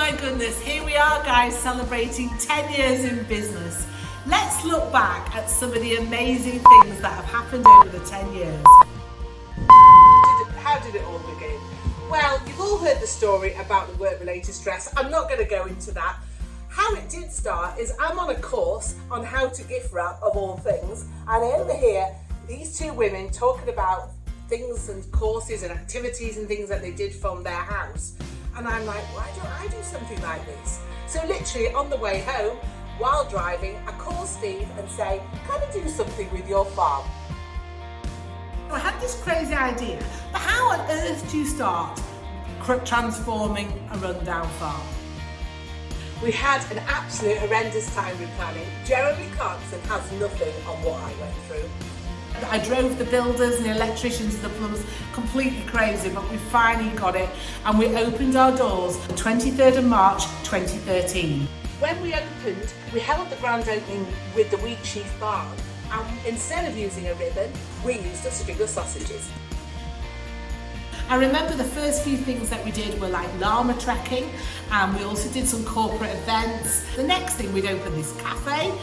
my goodness, here we are guys, celebrating 10 years in business. Let's look back at some of the amazing things that have happened over the 10 years. How did it all begin? Well, you've all heard the story about the work-related stress. I'm not going to go into that. How it did start is I'm on a course on how to gift wrap, of all things, and I overhear these two women talking about things and courses and activities and things that they did from their house. And I'm like, why don't I do something like this? So literally on the way home, while driving, I call Steve and say, can I do something with your farm? I had this crazy idea, but how on earth do you start transforming a rundown farm? We had an absolute horrendous time with planning. Jeremy Carlson has nothing on what I went through. I drove the builders and the electricians and the plumbers completely crazy, but we finally got it and we opened our doors on the 23rd of March 2013. When we opened, we held the grand opening with the wheat sheaf barn, and instead of using a ribbon, we used a string of sausages. I remember the first few things that we did were like llama trekking, and we also did some corporate events. The next thing, we'd open this cafe.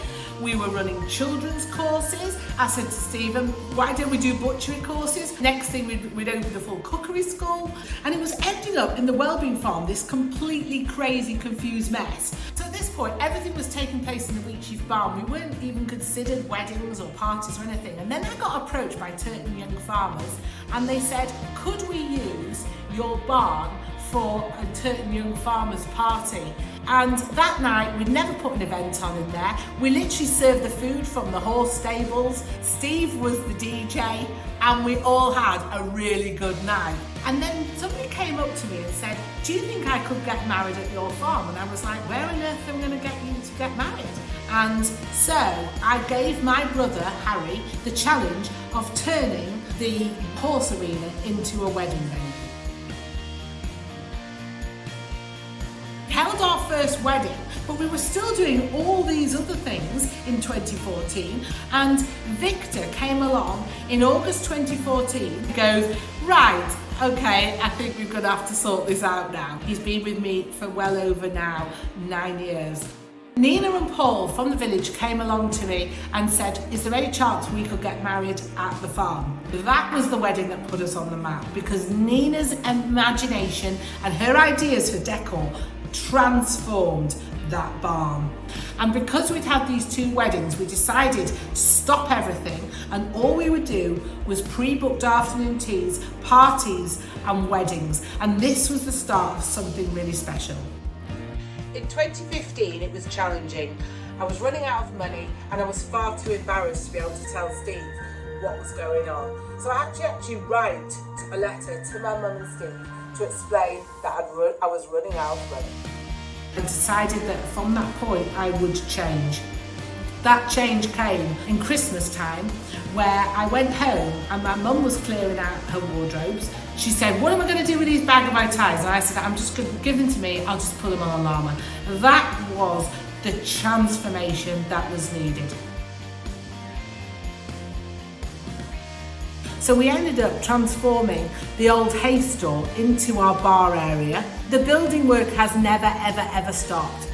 We were running children's courses. I said to Stephen, why don't we do butchery courses? Next thing, we'd open a full cookery school. And it was ending up in the Wellbeing Farm, this completely crazy, confused mess. So at this point, everything was taking place in the wheat sheaf barn. We weren't even considered weddings or parties or anything. And then I got approached by Turton Young Farmers, and they said, could we use your barn for a Turton Young Farmers party? And that night, we'd never put an event on in there. We literally served the food from the horse stables. Steve was the DJ, and we all had a really good night. And then somebody came up to me and said, do you think I could get married at your farm? And I was like, where on earth am I going to get you to get married? And so I gave my brother, Harry, the challenge of turning the horse arena into a wedding venue. Held our first wedding, but we were still doing all these other things in 2014, and Victor came along in August 2014. He goes, right, okay, I think we're going to have to sort this out now. He's been with me for well over now 9 years. Nina and Paul from the village came along to me and said, is there any chance we could get married at the farm? That was the wedding that put us on the map, because Nina's imagination and her ideas for decor transformed that barn. And because we'd had these two weddings, we decided to stop everything, and all we would do was pre-booked afternoon teas, parties and weddings, and this was the start of something really special. In 2015 it was challenging. I was running out of money and I was far too embarrassed to be able to tell Steve what was going on. So I had to actually write a letter to my mum and Steve to explain that I was running out of money. I decided that from that point I would change. That change came in Christmas time, where I went home and my mum was clearing out her wardrobes. She said, what am I going to do with these bag of my ties? And I said, I'm just going to give them to me, I'll just put them on a llama. That was the transformation that was needed. So we ended up transforming the old hay store into our bar area. The building work has never, ever, ever stopped.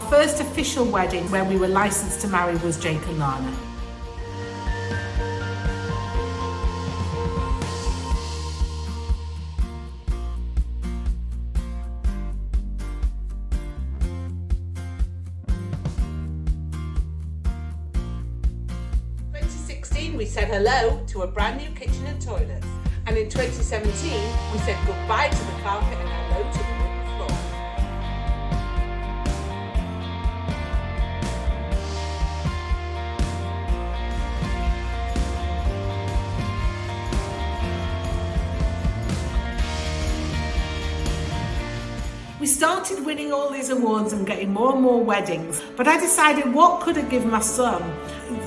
First official wedding where we were licensed to marry was Jake and Lana. We said hello to a brand new kitchen and toilets, and in 2017 we said goodbye to the carpet and hello to the wooden floor. We started winning all these awards and getting more and more weddings, but I decided, what could I give my son?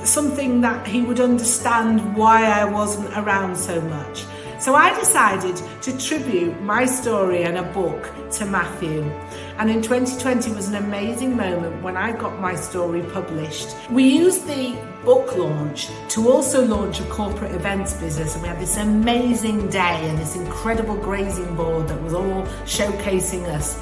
Something that he would understand why I wasn't around so much. So I decided to tribute my story and a book to Matthew. And in 2020 was an amazing moment when I got my story published. We used the book launch to also launch a corporate events business, and we had this amazing day and this incredible grazing board that was all showcasing us.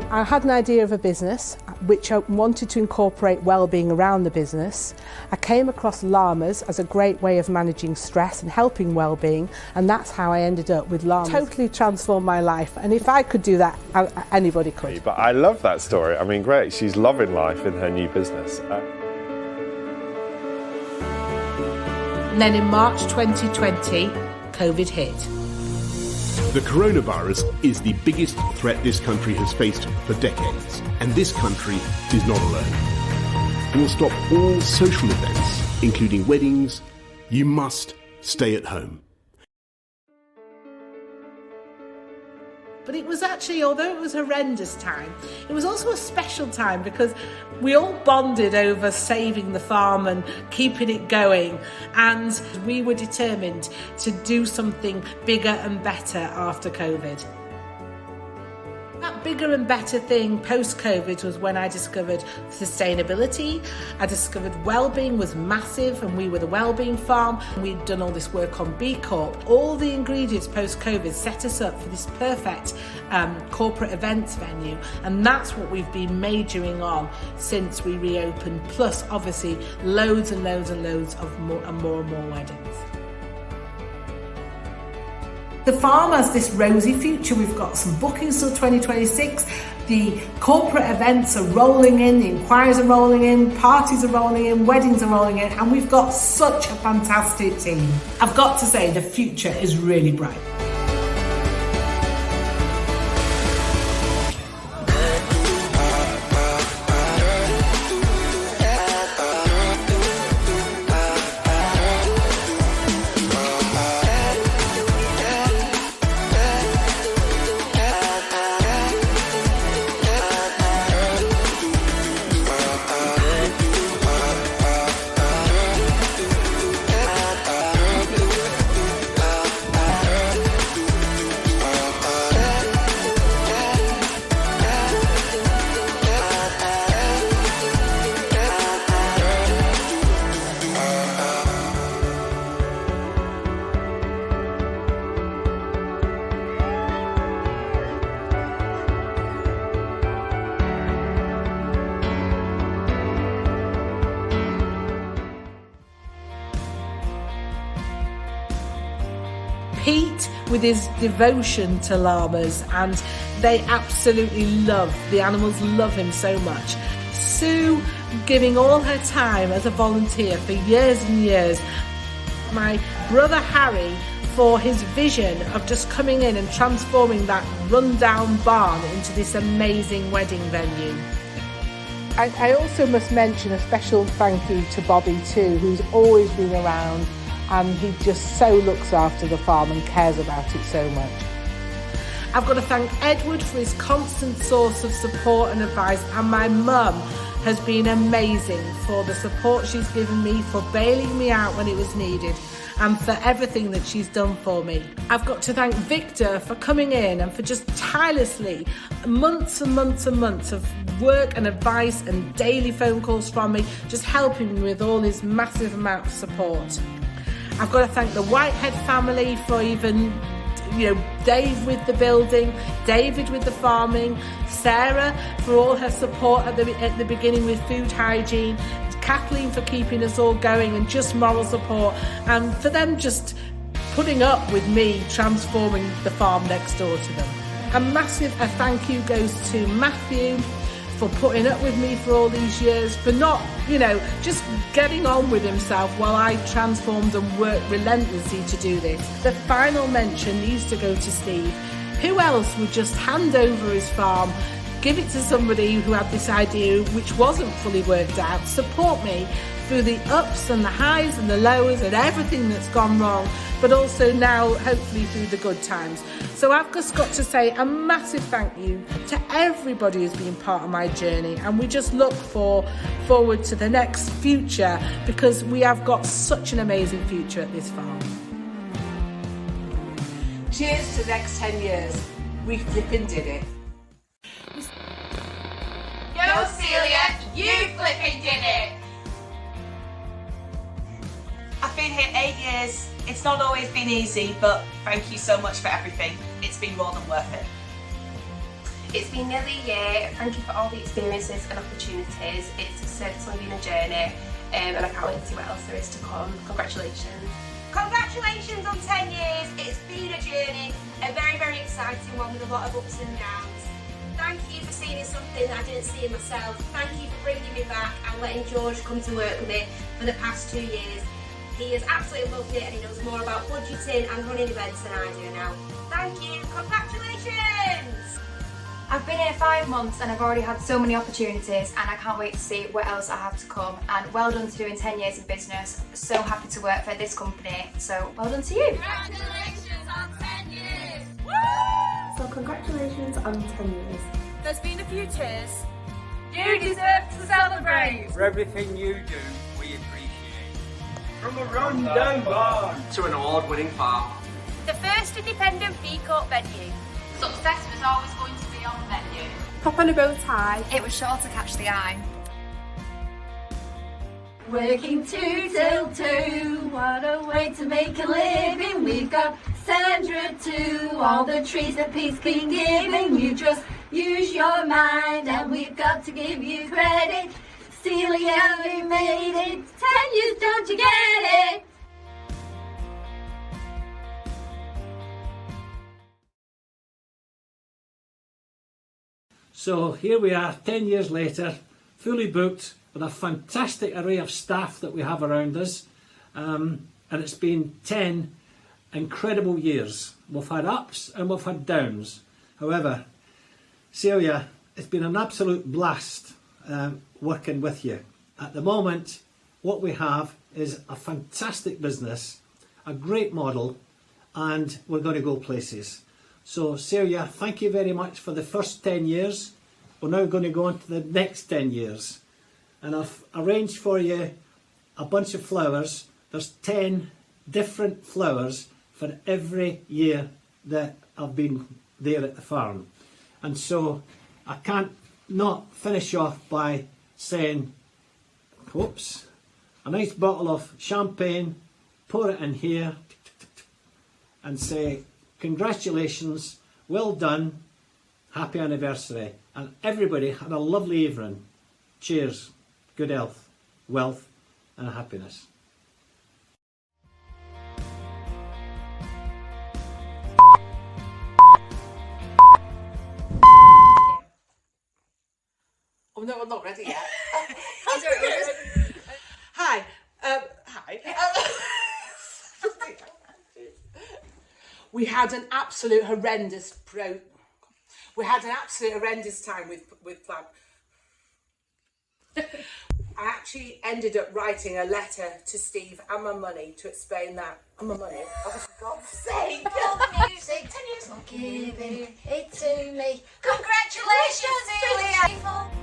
I had an idea of a business which I wanted to incorporate well-being around the business. I came across llamas as a great way of managing stress and helping well-being, and that's how I ended up with llamas. Totally transformed my life, and if I could do that, anybody could. But I love that story. I mean, great, she's loving life in her new business. And then in March 2020, COVID hit. The coronavirus is the biggest threat this country has faced for decades, and this country is not alone. It will stop all social events, including weddings. You must stay at home. But it was actually, although it was a horrendous time, it was also a special time because we all bonded over saving the farm and keeping it going, and we were determined to do something bigger and better after COVID. That bigger and better thing post-COVID was when I discovered sustainability. I discovered well-being was massive, and we were the well-being farm. We'd done all this work on B Corp. All the ingredients post-COVID set us up for this perfect corporate events venue, and that's what we've been majoring on since we reopened, plus obviously loads and loads and loads of more and more weddings. The farm has this rosy future. We've got some bookings till 2026. The corporate events are rolling in, the inquiries are rolling in, parties are rolling in, weddings are rolling in, and we've got such a fantastic team. I've got to say, the future is really bright. Pete, with his devotion to llamas, and they absolutely the animals love him so much. Sue, giving all her time as a volunteer for years and years. My brother Harry, for his vision of just coming in and transforming that rundown barn into this amazing wedding venue. I also must mention a special thank you to Bobby too, who's always been around, and he just so looks after the farm and cares about it so much. I've got to thank Edward for his constant source of support and advice, and my mum has been amazing for the support she's given me, for bailing me out when it was needed, and for everything that she's done for me. I've got to thank Victor for coming in and for just tirelessly months and months and months of work and advice and daily phone calls from me, just helping me with all his massive amount of support. I've got to thank the Whitehead family for even, Dave with the building, David with the farming, Sarah for all her support at the beginning with food hygiene, Kathleen for keeping us all going and just moral support, and for them just putting up with me transforming the farm next door to them. A massive thank you goes to Matthew for putting up with me for all these years, for not, just getting on with himself while I transformed and worked relentlessly to do this. The final mention needs to go to Steve. Who else would just hand over his farm give it to somebody who had this idea which wasn't fully worked out, support me through the ups and the highs and the lows and everything that's gone wrong, but also now hopefully through the good times. So I've just got to say a massive thank you to everybody who's been part of my journey, and we just look forward to the next future, because we have got such an amazing future at this farm. Cheers to the next 10 years. We flipping did it. Go Celia, you flipping did it! I've been here 8 years. It's not always been easy, but thank you so much for everything. It's been more than worth it. It's been nearly a year. Thank you for all the experiences and opportunities. It's certainly been a journey, and I can't wait to see what else there is to come. Congratulations. Congratulations on 10 years. It's been a journey, a very, very exciting one with a lot of ups and downs. Thank you for seeing something that I didn't see in myself. Thank you for bringing me back and letting George come to work with me for the past 2 years. He has absolutely loved it, and he knows more about budgeting and running events than I do now. Thank you. Congratulations. I've been here 5 months and I've already had so many opportunities, and I can't wait to see what else I have to come. And well done to doing 10 years in business. So happy to work for this company. So well done to you. Congratulations on 10 years! So congratulations on 10 years. There's been a few tears. You deserve to celebrate! For everything you do, we appreciate. From a run-down barn to an award-winning farm. The first independent B Corp venue. Success was always going to be on the menu. Pop on a bow tie. It was sure to catch the eye. Working 2 till 2, what a way to make a living. We've got Sandra too, all the trees that Pete's been giving. You just use your mind and we've got to give you credit. Celia, we made it, 10 years, don't you get it? So here we are, 10 years later, fully booked with a fantastic array of staff that we have around us. And it's been 10 incredible years. We've had ups and we've had downs. However, Celia, it's been an absolute blast working with you. At the moment, what we have is a fantastic business, a great model, and we're going to go places. So Celia, thank you very much for the first 10 years. We're now going to go on to the next 10 years. And I've arranged for you a bunch of flowers. There's 10 different flowers for every year that I've been there at the farm. And so I can't not finish off by saying, whoops, a nice bottle of champagne, pour it in here and say, congratulations, well done, happy anniversary. And everybody had a lovely evening. Cheers, good health, wealth and happiness. Oh no, I'm not ready yet. Hi. Hi. We had an absolute horrendous time with Plan. I actually ended up writing a letter to Steve and my money to explain that. And my money, oh for God's sake. Kill the music, 10 years for giving it to me. Congratulations, Celia!